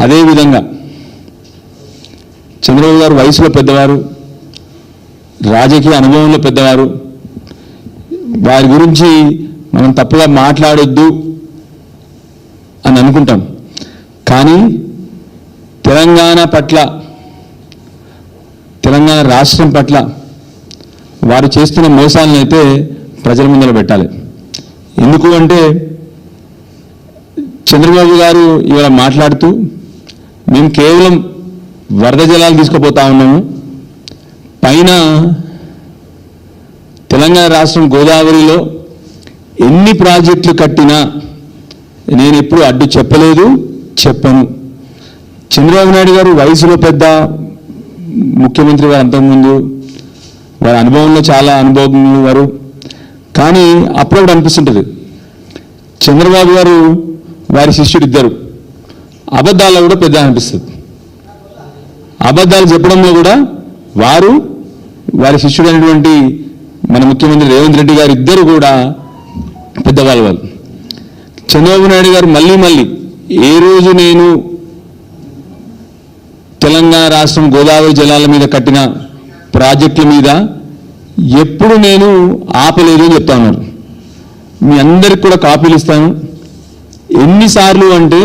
అదేవిధంగా చంద్రబాబు గారు వయసులో పెద్దవారు, రాజకీయ అనుభవంలో పెద్దవారు, వారి గురించి మనం తప్పుగా మాట్లాడొద్దు అని అనుకుంటాం. కానీ తెలంగాణ పట్ల, తెలంగాణ రాష్ట్రం పట్ల వారు చేస్తున్న మోసాలను అయితే ప్రజల ముందర పెట్టాలి. ఎందుకు అంటే చంద్రబాబు గారు ఇవాళ మాట్లాడుతూ మేము కేవలం వరద జలాలు తీసుకుపోతా ఉన్నాము, పైన తెలంగాణ రాష్ట్రం గోదావరిలో ఎన్ని ప్రాజెక్టులు కట్టినా నేను ఎప్పుడు అడ్డు చెప్పలేదు, చెప్పను. చంద్రబాబు నాయుడు గారు వయసులో పెద్ద, ముఖ్యమంత్రి గారు అంతకుముందు, వారి అనుభవంలో చాలా అనుభవం వారు. కానీ అప్పుడప్పుడు అనిపిస్తుంటుంది చంద్రబాబు గారు వారి శిష్యుడు ఇద్దరు అబద్ధాల్లో కూడా పెద్ద అనిపిస్తుంది. అబద్ధాలు చెప్పడంలో కూడా వారు, వారి శిష్యుడైనటువంటి మన ముఖ్యమంత్రి రేవంత్ రెడ్డి గారు ఇద్దరు కూడా పెద్దవాళ్ళు. వాళ్ళు చంద్రబాబు నాయుడు గారు మళ్ళీ ఏ రోజు నేను తెలంగాణ రాష్ట్రం గోదావరి జలాల మీద కట్టిన ప్రాజెక్టుల మీద ఎప్పుడు నేను ఆపలేదు అని చెప్తా ఉన్నారు. మీ అందరికి కూడా కాపీలు ఇస్తాను. ఎన్నిసార్లు అంటే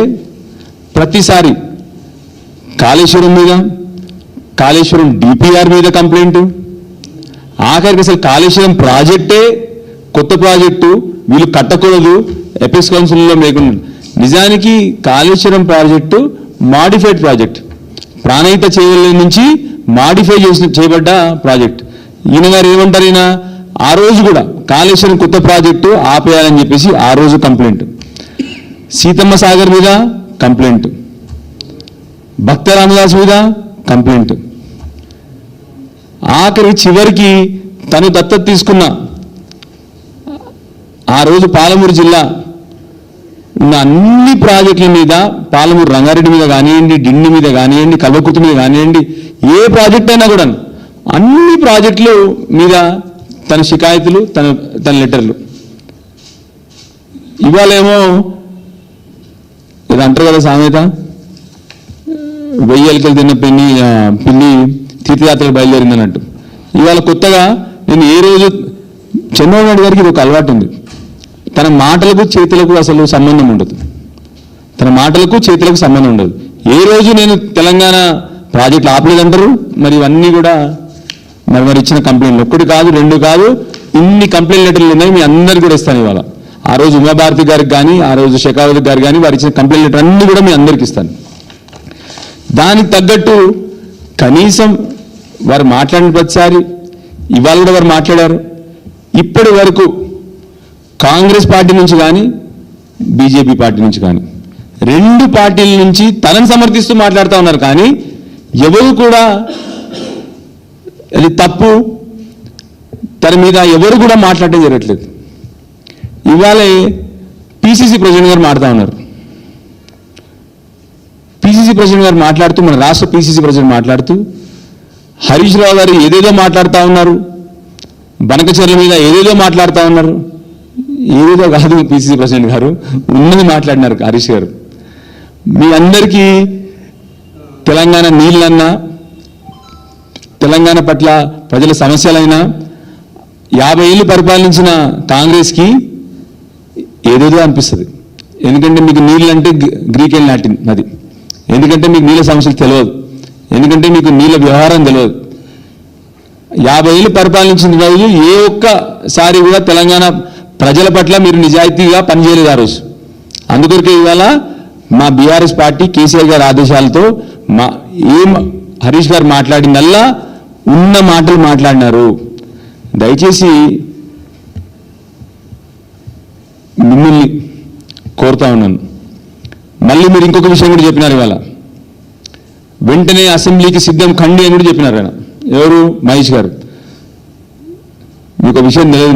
ప్రతిసారి కాళేశ్వరం మీద, కాళేశ్వరం డిపిఆర్ మీద కంప్లైంట్, ఆఖరికి అసలు కాళేశ్వరం ప్రాజెక్టే కొత్త ప్రాజెక్టు, వీళ్ళు కట్టకూడదు, ఎపెక్స్ కౌన్సిల్లో లేకుండా. నిజానికి Kaleshwaram project modified project, Pranahita Chevella నుంచి మాడిఫై చేయబడ్డ ప్రాజెక్ట్. ఈయన గారు ఏమంటారు, ఈయన ఆ రోజు కూడా కాళేశ్వరం కొత్త ప్రాజెక్టు ఆపేయాలని చెప్పేసి ఆ రోజు కంప్లైంట్, సీతమ్మ సాగర్ మీద కంప్లైంట్, భక్త రామదాస్ మీద కంప్లైంట్, ఆఖరి చివరికి తను దత్తత తీసుకున్న ఆ రోజు పాలమూరు జిల్లా ఉన్న అన్ని ప్రాజెక్టుల మీద, పాలమూరు రంగారెడ్డి మీద కానివ్వండి, డిండి మీద కానివ్వండి, కల్వకుర్తి మీద కానివ్వండి, ఏ ప్రాజెక్ట్ అయినా కూడా అన్ని ప్రాజెక్టులు మీద తన షికాయతులు, తన లెటర్లు. ఇవాళేమో ఇది అంటారు కదా సామెత, 1000 ఎలుకలు తిన్న పిల్లి తీర్థయాత్రకు బయలుదేరింది అన్నట్టు. ఇవాళ కొత్తగా నేను ఏ రోజు చంద్రబాబు నాయుడు గారికి ఇది ఒక అలవాటు ఉంది, తన మాటలకు చేతులకు అసలు సంబంధం ఉండదు, తన మాటలకు చేతులకు సంబంధం ఉండదు. ఏ రోజు నేను తెలంగాణ ప్రాజెక్టులు ఆపలేదంటారు. మరి ఇవన్నీ కూడా మరి ఇచ్చిన కంప్లైంట్లు ఒక్కటి కాదు, 2 కాదు, ఇన్ని కంప్లైంట్ లెటర్లు ఉన్నాయి. మీ అందరికీ కూడా ఇస్తాను ఇవాళ. ఆ రోజు ఉమాభారతి గారికి కానీ, ఆ రోజు శేఖావతి గారు కానీ వారు ఇచ్చిన కంప్లైంట్ లెటర్ అన్నీ కూడా మీ అందరికీ ఇస్తాను. దానికి తగ్గట్టు కనీసం వారు మాట్లాడిన ప్రతిసారి ఇవాళ కూడా వారు మాట్లాడారు. ఇప్పటి వరకు కాంగ్రెస్ పార్టీ నుంచి కానీ, బీజేపీ పార్టీ నుంచి కానీ, 2 పార్టీల నుంచి తనను సమర్థిస్తూ మాట్లాడుతూ ఉన్నారు. కానీ ఎవరు కూడా అది తప్పు, తన మీద ఎవరు కూడా మాట్లాడటం జరగట్లేదు. ఇవాళే పిసిసి ప్రెసిడెంట్ గారు మాట్లాడుతూ ఉన్నారు. పిసిసి ప్రెసిడెంట్ గారు మాట్లాడుతూ, మన రాష్ట్ర పిసిసి ప్రెసిడెంట్ మాట్లాడుతూ హరీష్ రావు గారు ఏదేదో మాట్లాడుతూ ఉన్నారు, బనకచర్ల మీద ఏదేదో మాట్లాడుతూ ఉన్నారు. ఏదేదో కాదు, పిసిసి ప్రెసిడెంట్ గారు ఉన్నది మాట్లాడినారు హరీష్ గారు. మీ అందరికీ తెలంగాణ నీళ్ళన్నా, తెలంగాణ పట్ల ప్రజల సమస్యలైనా 50 ఏళ్ళు పరిపాలించిన కాంగ్రెస్కి ఏదేదో అనిపిస్తుంది. ఎందుకంటే మీకు నీళ్ళు అంటే గ్రీక్ అండ్ లాటిన్ అది, ఎందుకంటే మీకు నీళ్ళ సమస్యలు తెలియదు, ఎందుకంటే మీకు నీళ్ళ వ్యవహారం తెలియదు. 50 ఏళ్ళు పరిపాలించిన రోజు ఏ ఒక్కసారి కూడా తెలంగాణ ప్రజల పట్ల మీరు నిజాయితీగా పనిచేయలేదు ఆ రోజు. అందుకొరకే ఇవాళ మా బీఆర్ఎస్ పార్టీ కేసీఆర్ గారి ఆదేశాలతో హరీష్ గారు మాట్లాడిందల్లా ఉన్న మాటలు మాట్లాడినారు. దయచేసి మిమ్మల్ని కోరుతా ఉన్నాను. మళ్ళీ మీరు ఇంకొక విషయం కూడా చెప్పినారు ఇవాళ, వెంటనే అసెంబ్లీకి సిద్ధం కండి అని కూడా చెప్పినారు ఆయన. ఎవరు? మహేష్ గారు. మీకు విషయం తెలియదు,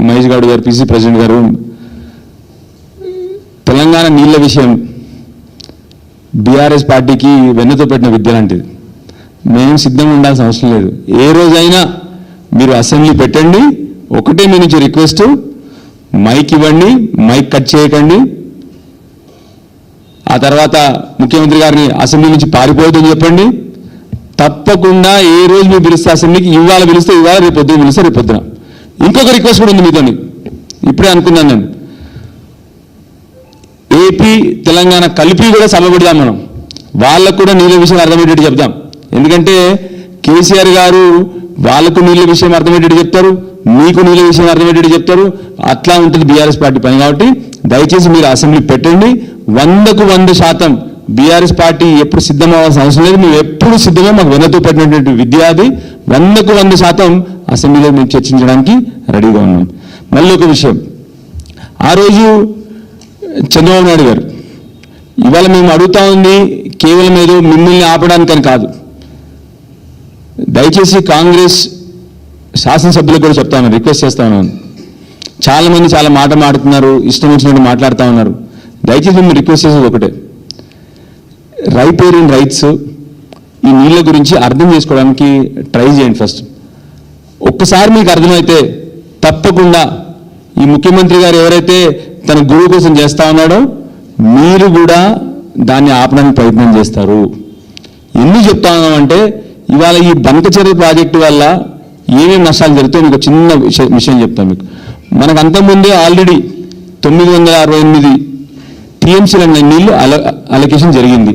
మహేష్ గౌడ్ గారు, పిసిసి ప్రెసిడెంట్ గారు, తెలంగాణ నీళ్ళ విషయం బీఆర్ఎస్ పార్టీకి వెన్నతో పెట్టిన విద్య లాంటిది. మేము సిద్ధంగా ఉండాల్సిన అవసరం లేదు. ఏ రోజైనా మీరు అసెంబ్లీ పెట్టండి, ఒకటే మీ నుంచి రిక్వెస్ట్, మైక్ ఇవ్వండి, మైక్ కట్ చేయకండి. ఆ తర్వాత ముఖ్యమంత్రి గారిని అసెంబ్లీ నుంచి పారిపోవద్దని చెప్పండి. తప్పకుండా ఏ రోజు మీరు పిలిస్తే అసెంబ్లీకి ఇవాళ పిలిస్తే ఇవాళ, రేపు పొద్దున పిలిస్తే రేపు పొద్దున. ఇంకొక రిక్వెస్ట్ కూడా ఉంది మీతోని, ఇప్పుడే అనుకున్నాను నేను. ఏపీ తెలంగాణ కలిపి కూడా సభ పెడదాం మనం, వాళ్ళకు కూడా నీళ్ళ విషయం అర్థమయ్యేటట్టు చెప్దాం. ఎందుకంటే కేసీఆర్ గారు వాళ్ళకు నీళ్ళ విషయం అర్థమయ్యేటట్టు చెప్తారు, మీకు నీళ్ళ విషయం అర్థమయ్యేటట్టు చెప్తారు. అట్లా ఉంటుంది బీఆర్ఎస్ పార్టీ పని. కాబట్టి దయచేసి మీరు అసెంబ్లీ పెట్టండి. 100% బీఆర్ఎస్ పార్టీ ఎప్పుడు సిద్ధం అవ్వాల్సిన అవసరం లేదు. మేము ఎప్పుడు సిద్ధమే, మాకు వెన్నతో పెట్టినటువంటి విద్య అది. 100% అసెంబ్లీలో మేము చర్చించడానికి రెడీగా ఉన్నాం. మళ్ళీ ఒక విషయం, ఆ రోజు చంద్రబాబు నాయుడు గారు, ఇవాళ మేము అడుగుతా ఉంది కేవలం ఏదో మిమ్మల్ని ఆపడానికని కాదు. దయచేసి కాంగ్రెస్ శాసనసభ్యులకు కూడా చెప్తా ఉన్నాను, రిక్వెస్ట్ చేస్తా ఉన్నాను. చాలామంది చాలా మాట మాడుతున్నారు, ఇష్టం వచ్చినట్టు మాట్లాడుతూ ఉన్నారు. దయచేసి మేము రిక్వెస్ట్ చేసేది ఒకటే, రైపేరియన్ రైట్స్ ఈ నీళ్ళ గురించి అర్థం చేసుకోవడానికి ట్రై చేయండి ఫస్ట్. ఒక్కసారి మీకు అర్థమైతే తప్పకుండా ఈ ముఖ్యమంత్రి గారు ఎవరైతే తన గురువు కోసం చేస్తా ఉన్నాడో మీరు కూడా దాన్ని ఆపడానికి ప్రయత్నం చేస్తారు. ఎందుకు చెప్తా ఉన్నామంటే ఇవాళ ఈ బంకచెరువు ప్రాజెక్టు వల్ల ఏమేమి నష్టాలు జరుగుతాయో మీకు చిన్న విషయం చెప్తాను మీకు. మనకు అంతకుముందే ఆల్రెడీ 968 టీఎంసీల నీళ్లు అలొకేషన్ జరిగింది.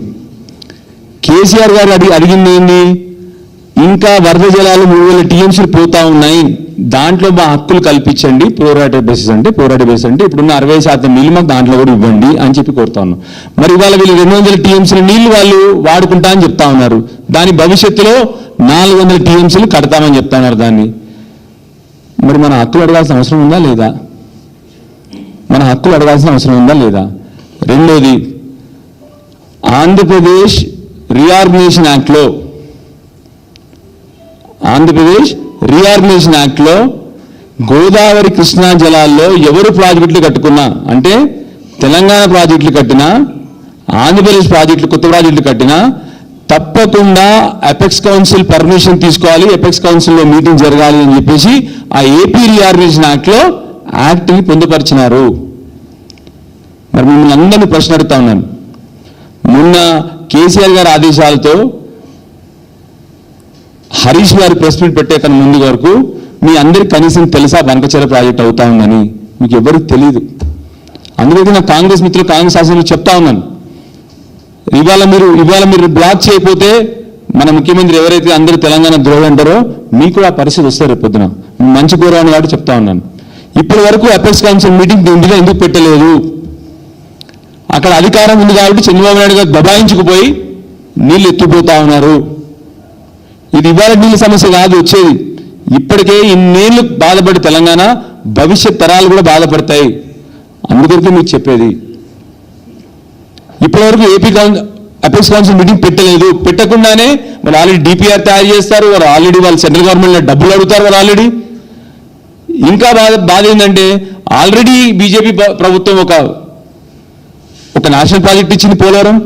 కేసీఆర్ గారు అడిగింది ఏంటి, ఇంకా వరద జలాలు 3000 టీఎంసీలు పోతా ఉన్నాయి, దాంట్లో మా హక్కులు కల్పించండి. పోరాటే బేసిస్ అంటే ఇప్పుడున్న 60% నీళ్ళు మాకు దాంట్లో కూడా ఇవ్వండి అని చెప్పి కోరుతా ఉన్నాం. మరి ఇవాళ వీళ్ళు 200 టీఎంసీల నీళ్లు వాళ్ళు వాడుకుంటా అని చెప్తా ఉన్నారు. దాని భవిష్యత్తులో 400 టీఎంసీలు కడతామని చెప్తా ఉన్నారు. దాన్ని మరి మన హక్కులు అడగాల్సిన అవసరం ఉందా లేదా? మన హక్కులు అడగాల్సిన అవసరం ఉందా లేదా? రెండోది, ఆంధ్రప్రదేశ్ రీఆర్గనైజేషన్ యాక్ట్లో గోదావరి కృష్ణా జలాల్లో ఎవరు ప్రాజెక్టులు కట్టుకున్నా, అంటే తెలంగాణ ప్రాజెక్టులు కట్టినా, ఆంధ్రప్రదేశ్ ప్రాజెక్టులు కొత్త ప్రాజెక్టులు కట్టినా తప్పకుండా అపెక్స్ కౌన్సిల్ పర్మిషన్ తీసుకోవాలి, అపెక్స్ కౌన్సిల్లో మీటింగ్ జరగాలి అని చెప్పేసి ఆ ఏపీ రీఆర్గనైజేషన్ యాక్ట్ని పొందుపరిచినారు. మరి మిమ్మల్ని అందరినీ ప్రశ్న అడుగుతా ఉన్నాను. మొన్న కేసీఆర్ గారి ఆదేశాలతో హరీష్ గారు ప్రెస్ మీట్ పెట్టే కన్నా ముందు వరకు మీ అందరికి కనీసం తెలుసా బంకచెర ప్రాజెక్ట్ అవుతా ఉందని? మీకు ఎవరికి తెలియదు. అందుకని నా కాంగ్రెస్ మిత్రులు, కాంగ్రెస్ శాసనసభ్యులు చెప్తా ఉన్నాను, ఇవాళ మీరు బ్లాక్ చేయకపోతే మన ముఖ్యమంత్రి ఎవరైతే అందరూ తెలంగాణ ద్రోహి అంటారో మీకు ఆ పరిస్థితి వస్తారు రేపు పొద్దున. మంచి గౌరవాన్ని కాబట్టి చెప్తా ఉన్నాను. ఇప్పటి వరకు అపెక్స్ కౌన్సిల్ మీటింగ్ దీంట్లో ఎందుకు పెట్టలేదు? అక్కడ అధికారం ఉంది కాబట్టి చంద్రబాబు నాయుడు గారు దబాయించుకుపోయి నీళ్ళు ఎత్తుపోతా ఉన్నారు. ఇది ఇవాళ నీళ్ళ సమస్య కాదు వచ్చేది. ఇప్పటికే ఇన్నేళ్లు బాధపడి తెలంగాణ, భవిష్యత్ తరాలు కూడా బాధపడతాయి. అందుకొరకు మీకు చెప్పేది, ఇప్పటివరకు అపెక్స్ కౌన్సిల్ మీటింగ్ పెట్టలేదు. పెట్టకుండానే వాళ్ళు ఆల్రెడీ డిపిఆర్ తయారు చేస్తారు, వాళ్ళు ఆల్రెడీ వాళ్ళు సెంట్రల్ గవర్నమెంట్లో డబ్బులు అడుగుతారు. వాళ్ళు ఆల్రెడీ ఇంకా బాధ ఏంటంటే ఆల్రెడీ బీజేపీ ప్రభుత్వం ఒక నేషనల్ ప్రాజెక్ట్ ఇచ్చింది పోలవరం,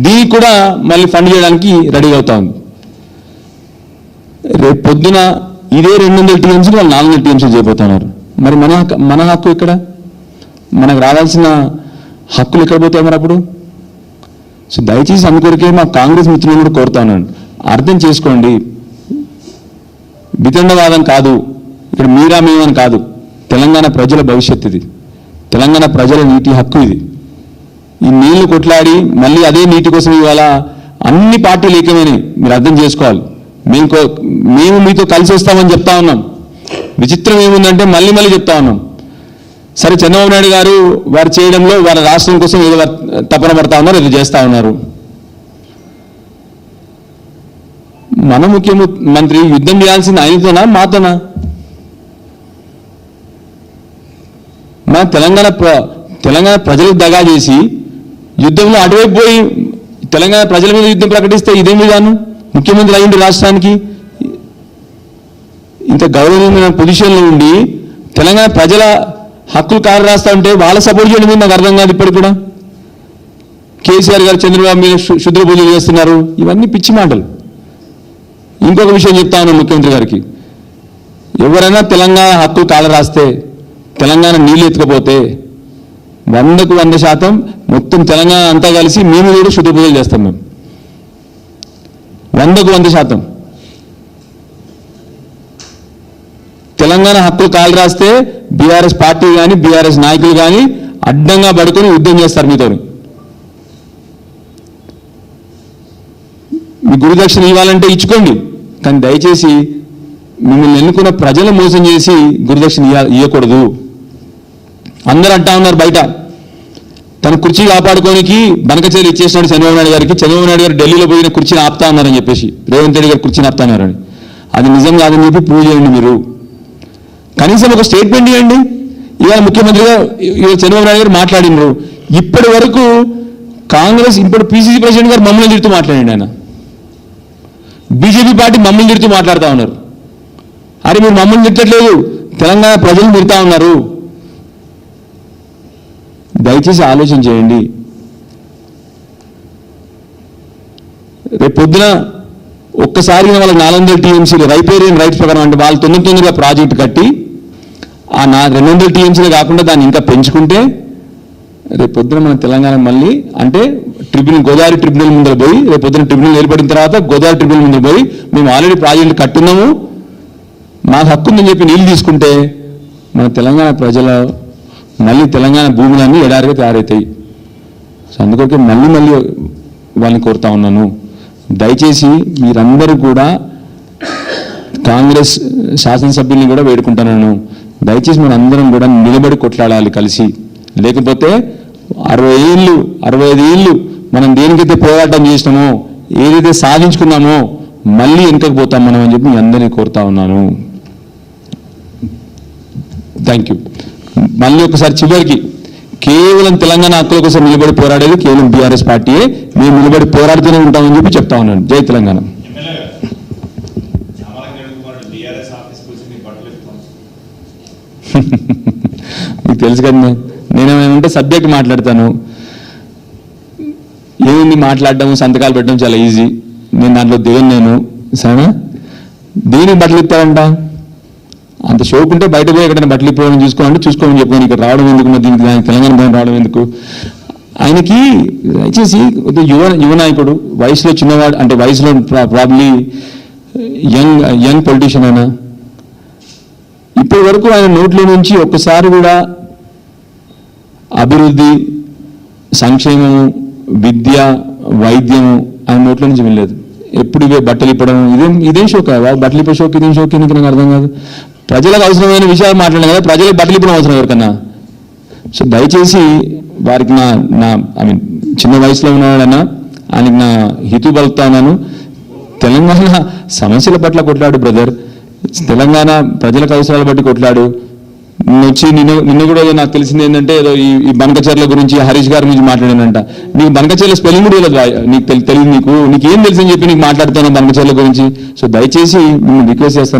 దీనికి కూడా మళ్ళీ ఫండ్ చేయడానికి రెడీ అవుతా ఉంది. రేపు పొద్దున ఇదే 200 టీఎంసీలు వాళ్ళు 400 టీఎంసీలు చేయబోతున్నారు. మరి మన హక్కు ఇక్కడ, మనకు రావాల్సిన హక్కులు ఎక్కడ పోతాయి మరి అప్పుడు? సో దయచేసి అందుకొరకే మా కాంగ్రెస్ మిత్రులను కూడా కోరుతా ఉన్నాను, అర్థం చేసుకోండి. వితండవాదం కాదు ఇక్కడ, మీరా మేమని కాదు. తెలంగాణ ప్రజల భవిష్యత్తు ఇది, తెలంగాణ ప్రజల నీటి హక్కు ఇది. ఈ నీళ్లు కొట్లాడి మళ్ళీ అదే నీటి కోసం ఇవాళ అన్ని పార్టీలు ఏకమైనవి, మీరు అర్థం చేసుకోవాలి. మేము మీతో కలిసి వస్తామని చెప్తా ఉన్నాం. విచిత్రం ఏముందంటే మళ్ళీ చెప్తా ఉన్నాం, సరే చంద్రబాబు నాయుడు గారు వారు చేయడంలో వారి రాష్ట్రం కోసం ఏదో తపన పడతా ఉన్నారు, ఏదో చేస్తూ ఉన్నారు. మన ముఖ్యమంత్రి యుద్ధం చేయాల్సింది ఆయనతోనా మాతోనా? మన తెలంగాణ ప్రజలకు దగా చేసి యుద్ధంలో అటువైపు పోయి తెలంగాణ ప్రజల మీద యుద్ధం ప్రకటిస్తే ఇదేం విధానం? ముఖ్యమంత్రి అయ్యింది రాష్ట్రానికి, ఇంత గౌరవమైన పొజిషన్లో ఉండి తెలంగాణ ప్రజల హక్కులు కారు రాస్తా ఉంటే వాళ్ళ సపోర్ట్ చేయడం మీద నాకు అర్థం కాదు. ఇప్పటికి కూడా కేసీఆర్ గారు చంద్రబాబు మీద శుద్ర పూజలు చేస్తున్నారు. ఇవన్నీ పిచ్చి మాటలు. ఇంకొక విషయం చెప్తా ఉన్నాను ముఖ్యమంత్రి గారికి, ఎవరైనా తెలంగాణ హక్కులు కాలు రాస్తే, తెలంగాణ నీళ్ళు ఎత్తుకపోతే 100కు 100% మొత్తం తెలంగాణ అంతా కలిసి మేము కూడా శుద్ధ పూజలు చేస్తాం. మేము 100కు 100%. తెలంగాణ హక్కులు కాలు రాస్తే బీఆర్ఎస్ పార్టీ కానీ బీఆర్ఎస్ నాయకులు కానీ అడ్డంగా పడుకొని యుద్ధం చేస్తారు మీతో. మీ గురుదక్షిణ ఇవ్వాలంటే ఇచ్చుకోండి, కానీ దయచేసి మిమ్మల్ని ఎన్నుకున్న ప్రజలు మోసం చేసి గురుదక్షిణ ఇవ్వకూడదు. అందరూ అంటా ఉన్నారు బయట, తన కుర్చీ కాపాడుకోనికి బనకచేరి ఇచ్చేసినాడు చంద్రబాబు నాయుడు గారికి. చంద్రబాబు నాయుడు గారు ఢిల్లీలో పోయిన కుర్చీని ఆపుతా ఉన్నారని చెప్పేసి రేవంత్ రెడ్డి గారు కుర్చీని ఆపుతా ఉన్నారని. అది నిజం కాదని చెప్పి ప్రూవ్ చేయండి. మీరు కనీసం ఒక స్టేట్మెంట్ ఇవ్వండి. ఇవాళ ముఖ్యమంత్రిగా చంద్రబాబు నాయుడు గారు మాట్లాడినారు. ఇప్పటి వరకు కాంగ్రెస్ ఇప్పుడు పిసిసి ప్రెసిడెంట్ గారు మమ్మల్ని తిడుతూ మాట్లాడండి. ఆయన బీజేపీ పార్టీ మమ్మల్ని తిడుతూ మాట్లాడుతూ ఉన్నారు. అరే మీరు మమ్మల్ని తిట్టట్లేదు, తెలంగాణ ప్రజలు తిడతా ఉన్నారు. దయచేసి ఆలోచన చేయండి. రేపు పొద్దున ఒక్కసారి వాళ్ళకి 400 టీఎంసీలు రైపేరియన్ రైట్స్ ప్రకారం అంటే వాళ్ళు తొందరగా ప్రాజెక్టు కట్టి ఆ 200 టీఎంసీలు కాకుండా దాన్ని ఇంకా పెంచుకుంటే రేపు పొద్దున మన తెలంగాణ మళ్ళీ అంటే గోదావరి ట్రిబ్యునల్ ముందర పోయి రేపు పొద్దున ట్రిబ్యునల్ ఏర్పడిన తర్వాత గోదావరి ట్రిబ్యునల్ ముందర పోయి మేము ఆల్రెడీ ప్రాజెక్టులు కట్టున్నాము, మాకు హక్కు ఉందని చెప్పి నీళ్ళు తీసుకుంటే మన తెలంగాణ ప్రజల మళ్ళీ తెలంగాణ భూములన్నీ ఎడారిగా తయారవుతాయి. సో అందుకొకే మళ్ళీ వాళ్ళని కోరుతా ఉన్నాను, దయచేసి మీరందరూ కూడా కాంగ్రెస్ శాసనసభ్యుల్ని కూడా వేడుకుంటున్నాను, దయచేసి మన అందరం కూడా నిలబడి కొట్లాడాలి కలిసి. లేకపోతే 65 ఏళ్ళు మనం దేనికైతే పోరాటం చేసినామో ఏదైతే సాధించుకున్నామో మళ్ళీ వెనుకకు పోతాం మనం అని చెప్పి మీ అందరినీ కోరుతా ఉన్నాను. Thank you. మళ్ళీ ఒకసారి చివరికి కేవలం తెలంగాణ హక్కుల కోసం నిలబడి పోరాడేది కేవలం బీఆర్ఎస్ పార్టీయే. మేము నిలబడి పోరాడుతూనే ఉంటామని చెప్పి చెప్తా ఉన్నాను. జై తెలంగాణ. మీకు తెలుసు కదా, నేనేమంటే సబ్జెక్ట్ మాట్లాడతాను, ఏముంది మాట్లాడడం సంతకాలు పెట్టడం చాలా ఈజీ, నేను దాంట్లో దిగను నేను. సరేనా? దేనికి బట్టలు ఇస్తారంట? అంత షోక్ ఉంటే బయట పోయి ఎక్కడైనా బట్టలు ఇప్పుకోవడం చూసుకోవాలంటే చూసుకోమని చెప్పుకోండి. ఇక్కడ రావడం ఎందుకు, మరి దీనికి తెలంగాణ భవన్ రావడం ఎందుకు? ఆయనకి దయచేసి యువ నాయకుడు, వయసులో చిన్నవాడు, అంటే వయసులో ప్రాబ్లీ యంగ్ పొలిటీషియన్ అయినా ఇప్పటి వరకు ఆయన నోట్లో నుంచి ఒక్కసారి కూడా అభివృద్ధి, సంక్షేమము, విద్య, వైద్యము ఆయన నోట్లో నుంచి వెళ్ళలేదు. ఎప్పుడు ఇవే బట్టలు ఇప్పడం, ఇదేం షోక్, బట్టలు ఇప్పే షోక్, ఇదేం షోక్ ఎందుకు నాకు అర్థం కాదు. ప్రజలకు అవసరమైన విషయాలు మాట్లాడాలి కదా, ప్రజలకు బట్టలు ఇప్పడం అవసరం ఎవరికన్నా. సో దయచేసి వారికి చిన్న వయసులో ఉన్నవాడన్నా ఆయనకి నా హితు పలుకుతా ఉన్నాను. తెలంగాణ సమస్యల పట్ల కొట్లాడు బ్రదర్, తెలంగాణ ప్రజలకు అవసరాల బట్టి కొట్లాడు. నిన్న కూడా నాకు తెలిసింది ఏంటంటే ఏదో ఈ బనకచర్ల గురించి హరీష్ గారి గురించి మాట్లాడానంట. నీకు బనకచర్ల స్పెల్లింగ్ కూడా తెలియదు, నీకు తెలియదు, నీకేం తెలుసు అని చెప్పి నీకు మాట్లాడుతాను బనకచర్ల గురించి. సో దయచేసి నేను రిక్వెస్ట్ చేస్తాను.